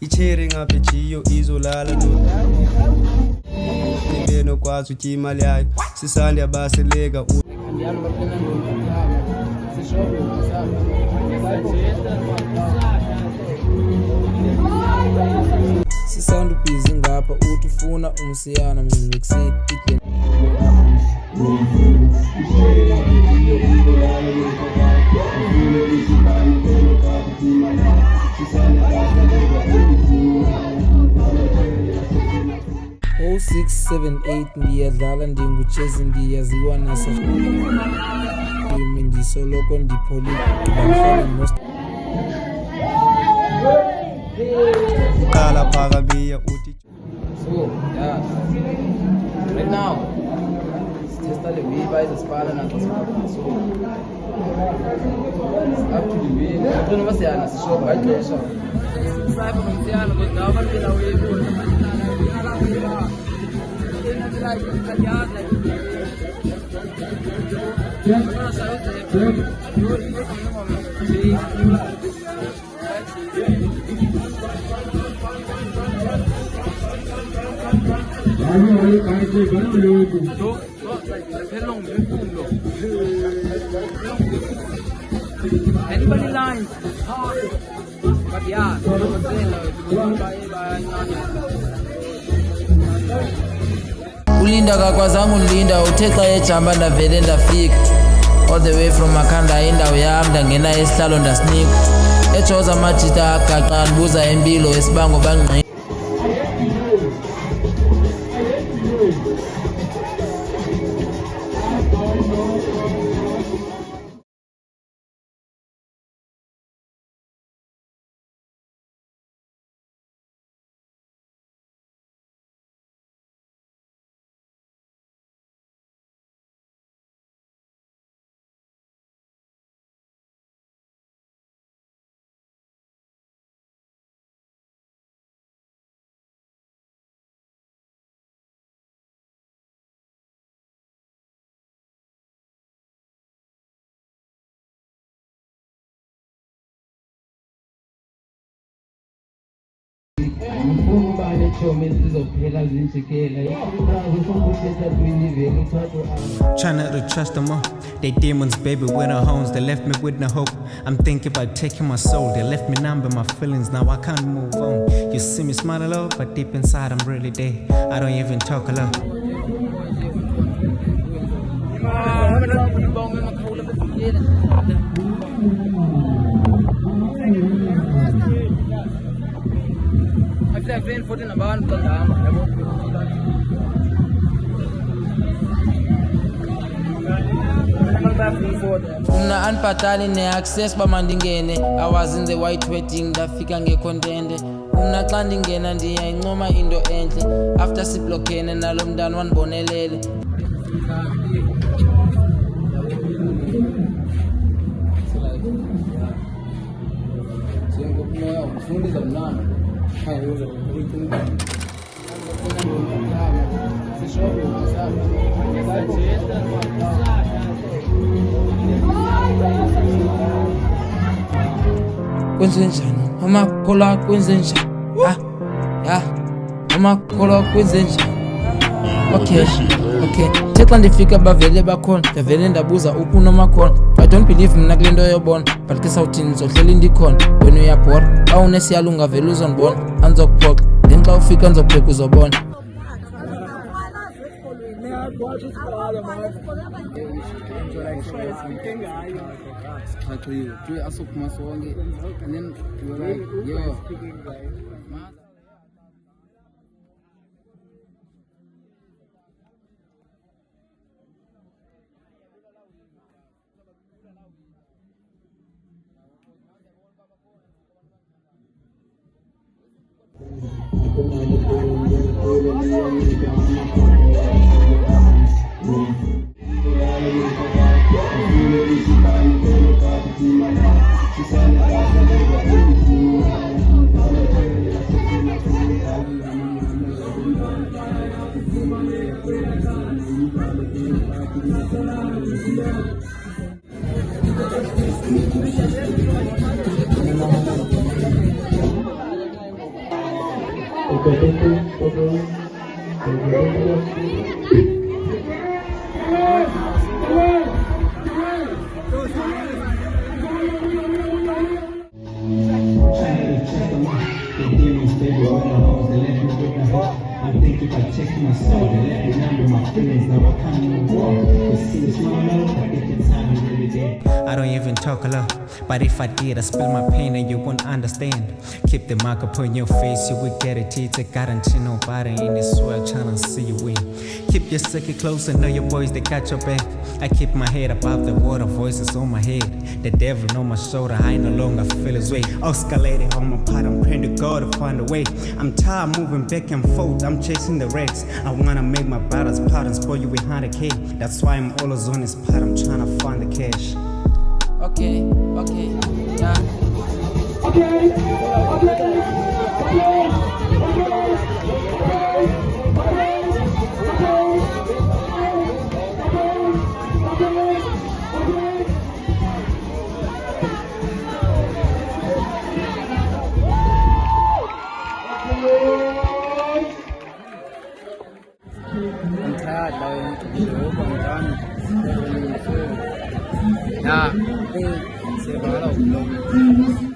ichere ngaphe chiyo izolala no beno kwazi uthi imali yayo sisande abaseleka sisanda busy ngapha uthi ufuna umsiyana mncinci Oh 678 ndiyadlala ndinguchezi ndiyaziwa nasa ndisoloko ndipholile uqala phakamiya uthi so yeah right now testa le way by the spala na so up to the way kuno basiyana sisho bayixesha sayibo nomsiyana kodwa abantwana webo anybody lines but yeah ulinda kakwazangu ulinda uthe xa ejamba ndavele ndafika all the way from Makhanda indawo yam ndangena esihlalo ndasinika ejoza amajita agaqa ndibuza impilo esibango bangqi Trying not to trust them all. They demons, baby, with their homes. They left me with no hope. I'm thinking about taking my soul. They left me numb by my feelings. Now I can't move on. You see me smile a lot, but deep inside I'm really dead. I don't even talk a lot. Mna anpatali ne-access bamandingene I was in the white wedding ndafika ngecontende mna xa ndingena ndiyayincoma into entle after siblokhene nalo mntana wandibonelele kwenze njani amakhola kwenze njani amakhola kwenze njani okay xa ndifika bavele bakhona ndavele ndabuza ukunomakhona I don't believe mna kule nto yobona but ke sawuthini ndizohleli ndikhona wena uyabhora xa unesiyalo ungavele uzondibona andizokuphoxa then xa ufika ndizokubheka uzobona I'm thinking about checking my soul, they let me number my feelings, now I can't move on. You see it's my love, I think it's time every day. I don't even talk a lot, but if I did, I spill my pain and you won't understand. Keep the mark upon your face, you will get it. It's a guarantee, nobody in this world trying to see you win. Keep your circuit close and know your boys, they got your back. I keep my head above the water, voices on my head. The devil on my shoulder, I no longer feel his weight. Escalating on my part, I'm praying to God to find a way. I'm tired moving back and forth, I'm chasing the racks. I wanna make my brother's part and spoil you with 100K. That's why I'm always on his part, I'm trying to find the cash. Okay, yeah. I'm tired by the work I'm done. Yeah, I think it's about